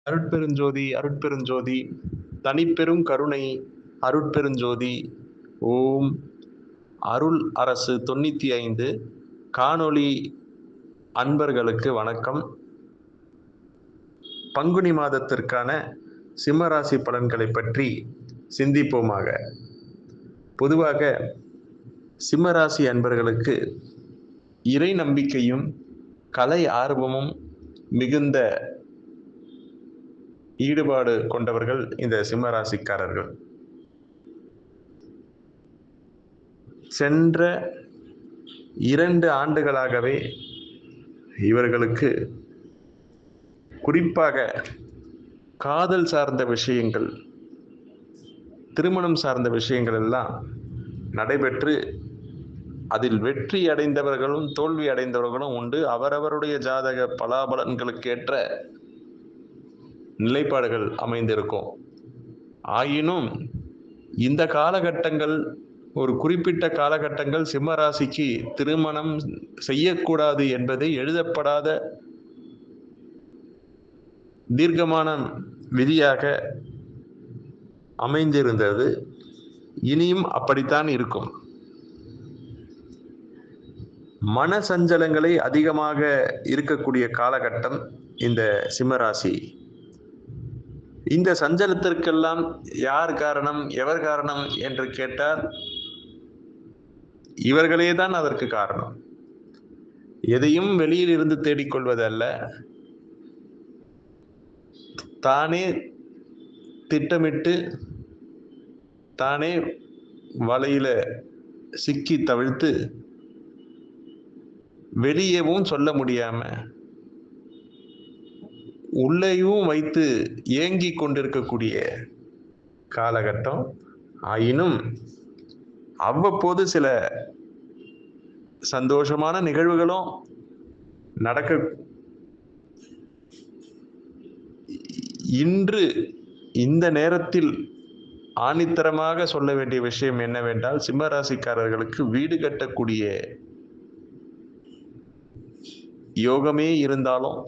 அருட்பெருஞ்சோதி அருட்பெருஞ்சோதி தனிப்பெரும் கருணை அருட்பெருஞ்சோதி. ஓம் அருள் அரசு 95 காணொளி அன்பர்களுக்கு வணக்கம். பங்குனி மாதத்திற்கான சிம்மராசி பலன்களை பற்றி சிந்திப்போமாக. பொதுவாக சிம்மராசி அன்பர்களுக்கு இறை நம்பிக்கையும் கலை ஆர்வமும் மிகுந்த ஈடுபாடு கொண்டவர்கள் இந்த சிம்மராசிக்காரர்கள். சென்ற 2 ஆண்டுகளாகவே இவர்களுக்கு குறிப்பாக காதல் சார்ந்த விஷயங்கள், திருமணம் சார்ந்த விஷயங்கள் எல்லாம் நடைபெற்று அதில் வெற்றி அடைந்தவர்களும் தோல்வி அடைந்தவர்களும் உண்டு. அவரவருடைய ஜாதக பலாபலன்களுக்கேற்ற நிலைப்பாடுகள் அமைந்திருக்கும். ஆயினும் இந்த காலகட்டங்கள், ஒரு குறிப்பிட்ட காலகட்டங்கள் சிம்மராசிக்கு திருமணம் செய்யக்கூடாது என்பதை எழுதப்படாத தீர்க்கமான விதியாக அமைந்திருந்தது. இனியும் அப்படித்தான் இருக்கும். மன சஞ்சலங்களை அதிகமாக இருக்கக்கூடிய காலகட்டம் இந்த சிம்மராசி. இந்த சஞ்சலத்திற்கெல்லாம் யார் காரணம், எவர் காரணம் என்று கேட்டால் இவர்களே தான் அதற்கு காரணம். எதையும் வெளியில் இருந்து தேடிக்கொள்வதல்ல, தானே திட்டமிட்டு தானே வலையில சிக்கி தவிழ்த்து வெளியேவும் சொல்ல முடியாம உள்ளேயும் வைத்து ஏங்கி கொண்டிருக்கக்கூடிய காலகட்டம். ஆயினும் அவ்வப்போது சில சந்தோஷமான நிகழ்வுகளும் நடக்க. இன்று இந்த நேரத்தில் ஆணித்தரமாக சொல்ல வேண்டிய விஷயம் என்னவென்றால், சிம்மராசிக்காரர்களுக்கு வீடு கட்டக்கூடிய யோகமே இருந்தாலும்,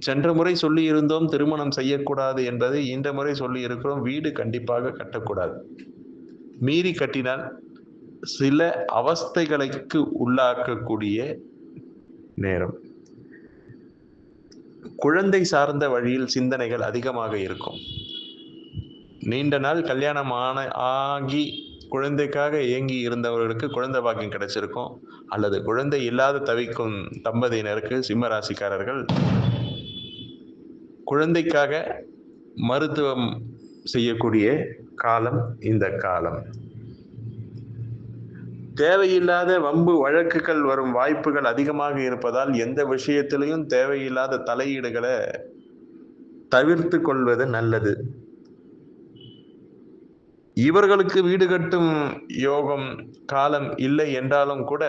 சென்ற முறை சொல்லி இருந்தோம் திருமணம் செய்யக்கூடாது என்பதை இந்த முறை சொல்லி இருக்கிறோம். வீடு கண்டிப்பாக கட்டக்கூடாது. மீறி கட்டினால் சில அவஸ்தைகளுக்கு உள்ளாக்கக்கூடிய நேரம். குழந்தை சார்ந்த வழியில் சிந்தனைகள் அதிகமாக இருக்கும். நீண்ட நாள் கல்யாணம் ஆகி குழந்தைக்காக ஏங்கி இருந்தவர்களுக்கு குழந்தை பாக்கியம் கிடைச்சிருக்கும். அல்லது குழந்தை இல்லாத தவிக்கும் தம்பதியினருக்கு சிம்மராசிக்காரர்கள் குழந்தைக்காக மருத்துவம் செய்யக்கூடிய காலம் இந்த காலம். தேவையில்லாத வம்பு வழக்குகள் வரும் வாய்ப்புகள் அதிகமாக இருப்பதால் எந்த விஷயத்திலையும் தேவையில்லாத தலையீடுகளை தவிர்த்து கொள்வது நல்லது. இவர்களுக்கு வீடு கட்டும் யோகம் காலம் இல்லை என்றாலும் கூட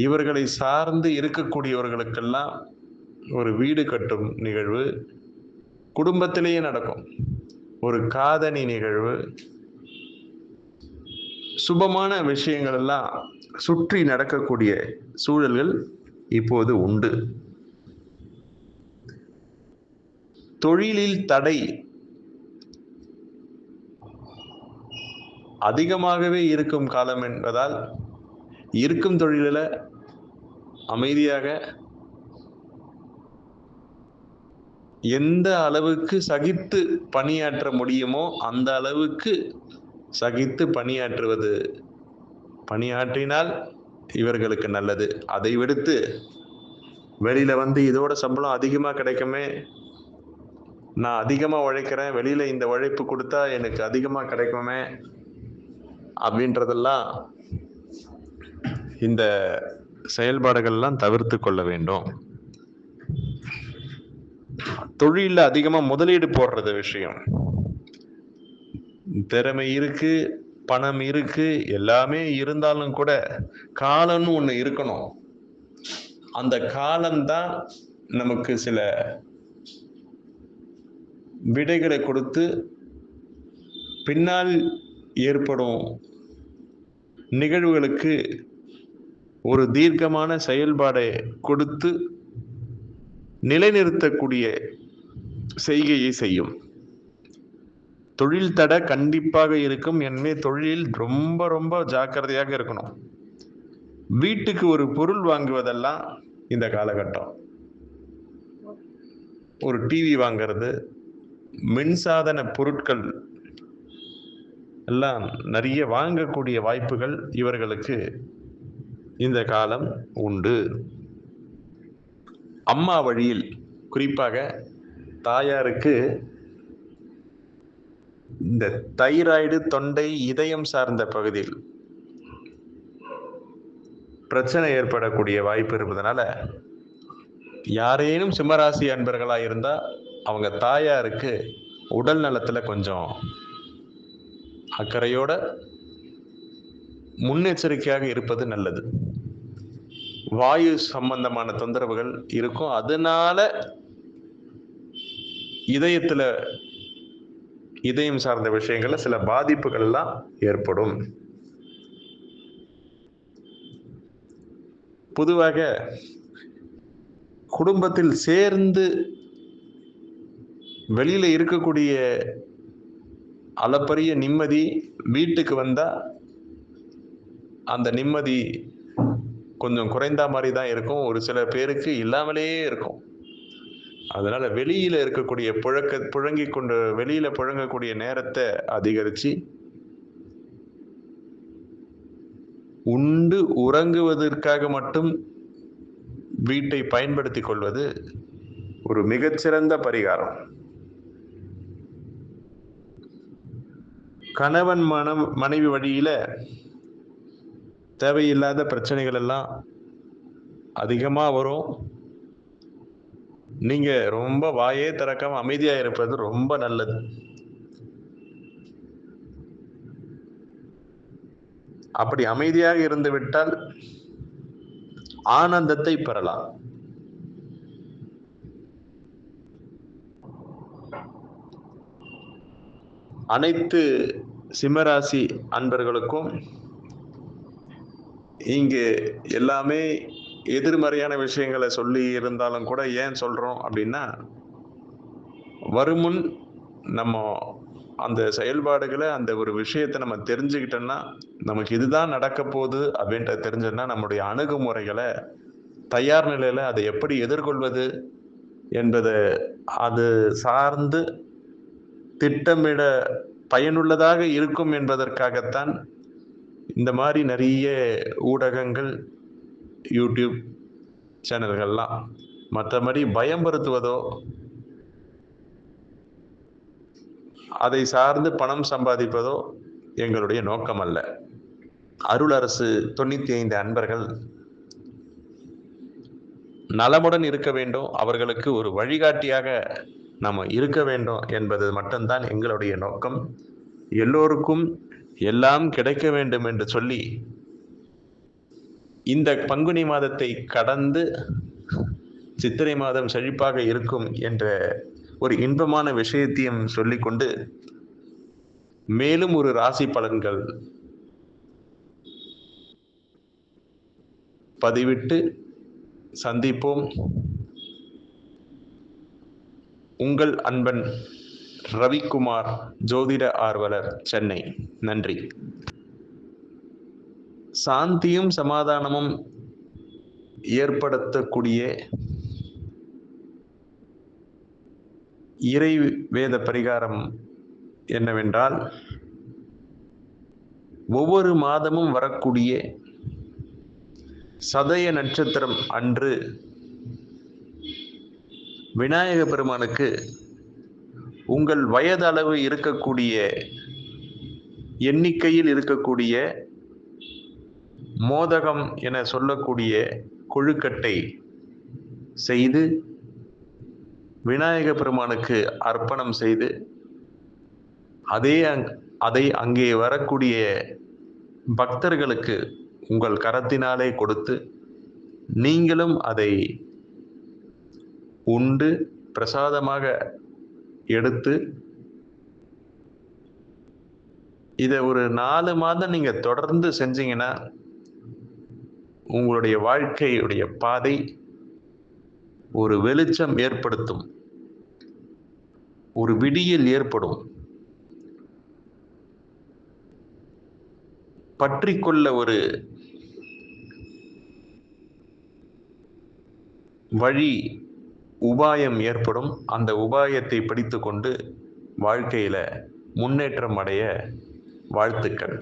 இவர்களை சார்ந்து இருக்கக்கூடியவர்களுக்கெல்லாம் ஒரு வீடு கட்டும் நிகழ்வு குடும்பத்திலேயே நடக்கும். ஒரு காதணி நிகழ்வு, சுபமான விஷயங்கள் எல்லாம் சுற்றி நடக்கக்கூடிய சூழல்கள் இப்போது உண்டு. தொழிலில் தடை அதிகமாகவே இருக்கும் காலம் என்பதால் இருக்கும் தொழிலில் அமைதியாக எந்த அளவுக்கு சகித்து பணியாற்ற முடியுமோ அந்த அளவுக்கு சகித்து பணியாற்றினால் இவர்களுக்கு நல்லது. அதை விடுத்து வெளியில வந்து இதோட சம்பளம் அதிகமா கிடைக்குமே, நான் அதிகமா உழைக்கிறேன், வெளியில இந்த உழைப்பு கொடுத்தா எனக்கு அதிகமா கிடைக்குமே அப்படின்றதெல்லாம், இந்த செயல்பாடுகள்லாம் தவிர்த்து கொள்ள வேண்டும். தொழில அதிகமா முதலீடு போடுறது விஷயம். திறமை இருக்கு, பணம் இருக்கு, எல்லாமே இருந்தாலும் கூட காலம்னு ஒண்ணு இருக்கணும். அந்த காலம்தான் நமக்கு சில விடைகளை கொடுத்து பின்னால் ஏற்படும் நிகழ்வுகளுக்கு ஒரு தீர்க்கமான செயல்பாடை கொடுத்து நிலைநிறுத்தக்கூடிய செய்கையை செய்யும். தொழில் தடை கண்டிப்பாக இருக்கும். எனவே தொழிலில் ரொம்ப ரொம்ப ஜாக்கிரதையாக இருக்கணும். வீட்டுக்கு ஒரு பொருள் வாங்குவதெல்லாம் இந்த காலகட்டம். ஒரு டிவி வாங்கிறது, மின்சாதன பொருட்கள் எல்லாம் நிறைய வாங்கக்கூடிய வாய்ப்புகள் இவர்களுக்கு இந்த காலம் உண்டு. அம்மா வழியில் குறிப்பாக தாயாருக்கு இந்த தைராய்டு, தொண்டை, இதயம் சார்ந்த பகுதியில் பிரச்சனை ஏற்படக்கூடிய வாய்ப்பு இருப்பதனால யாரேனும் சிம்மராசி அன்பர்களா இருந்தா அவங்க தாயாருக்கு உடல் நலத்துல கொஞ்சம் அக்கறையோட முன்னெச்சரிக்கையாக இருப்பது நல்லது. வாயு சம்பந்தமான தொந்தரவுகள் இருக்கும். அதனால இதயம் சார்ந்த விஷயங்கள்ல சில பாதிப்புகள் எல்லாம் ஏற்படும். பொதுவாக குடும்பத்தில் சேர்ந்து வெளியில இருக்கக்கூடிய அளப்பரிய நிம்மதி வீட்டுக்கு வந்தா அந்த நிம்மதி கொஞ்சம் குறைந்த மாதிரி தான் இருக்கும். ஒரு சில பேருக்கு இல்லாமலே இருக்கும். அதனால வெளியில இருக்கக்கூடிய வெளியில புழங்கக்கூடிய நேரத்தை அதிகரிச்சு உண்டு உறங்குவதற்காக மட்டும் வீட்டை பயன்படுத்திக் கொள்வது ஒரு மிகச்சிறந்த பரிகாரம். கணவன் மனைவி வழியில தேவையில்லாத பிரச்சனைகள் எல்லாம் அதிகமா வரும். நீங்க ரொம்ப வாயே திறக்காம அமைதியா இருப்பது ரொம்ப நல்லது. அப்படி அமைதியாக இருந்து விட்டால் ஆனந்தத்தை பெறலாம். அனைத்து சிம்மராசி அன்பர்களுக்கும் இங்கு எல்லாமே எதிர்மறையான விஷயங்களை சொல்லி இருந்தாலும் கூட ஏன் சொல்றோம் அப்படின்னா, வருமுன் நம்ம அந்த செயல்பாடுகளை அந்த ஒரு விஷயத்தை நம்ம தெரிஞ்சுக்கிட்டோம்னா நமக்கு இதுதான் நடக்க போகுது அப்படின்றத தெரிஞ்சதுன்னா நம்முடைய அணுகுமுறைகளை தயார் நிலையில அதை எப்படி எதிர்கொள்வது என்பதை அது சார்ந்து திட்டமிட பயனுள்ளதாக இருக்கும் என்பதற்காகத்தான் இந்த மாதிரி நிறைய ஊடகங்கள், யூடியூப் சேனல்கள்லாம். மற்றபடி பயம்படுத்துவதோ அதை சார்ந்து பணம் சம்பாதிப்பதோ எங்களுடைய நோக்கம் அல்ல. அருளரசு 95 அன்பர்கள் நலமுடன் இருக்க வேண்டும், அவர்களுக்கு ஒரு வழிகாட்டியாக நம்ம இருக்க வேண்டும் என்பது மட்டும்தான் எங்களுடைய நோக்கம். எல்லோருக்கும் எல்லாம் கிடைக்க வேண்டும் என்று சொல்லி இந்த பங்குனி மாதத்தை கடந்து சித்திரை மாதம் செழிப்பாக இருக்கும் என்ற ஒரு இன்பமான விஷயத்தையும் சொல்லிக்கொண்டு மேலும் ஒரு ராசி பலன்கள் பதிவிட்டு சந்திப்போம். உங்கள் அன்பன் ரவிக்குமார், ஜோதிட ஆர்வலர், சென்னை. நன்றி. சாந்தியும் சமாதானமும் ஏற்படுத்தக்கூடிய இறை வேத பரிகாரம் என்னவென்றால், ஒவ்வொரு மாதமும் வரக்கூடிய சதய நட்சத்திரம் அன்று விநாயக பெருமானுக்கு உங்கள் வயதளவு இருக்கக்கூடிய எண்ணிக்கையில் இருக்கக்கூடிய மோதகம் என சொல்லக்கூடிய கொழுக்கட்டை செய்து விநாயக பெருமானுக்கு அர்ப்பணம் செய்து அதை அங்கே வரக்கூடிய பக்தர்களுக்கு உங்கள் கரத்தினாலே கொடுத்து நீங்களும் அதை உண்டு பிரசாதமாக எடுத்து இதை ஒரு 4 மாதம் நீங்க தொடர்ந்து செஞ்சீங்கன்னா உங்களுடைய வாழ்க்கையுடைய பாதை ஒரு வெளிச்சம் ஏற்படுத்தும், ஒரு விடியல் ஏற்படும், பற்றிக்கொள்ள ஒரு வழி உபாயம் ஏற்படும். அந்த உபாயத்தை படித்துக்கொண்டு வாழ்க்கையில முன்னேற்றம் அடைய வாழ்த்துக்கள்.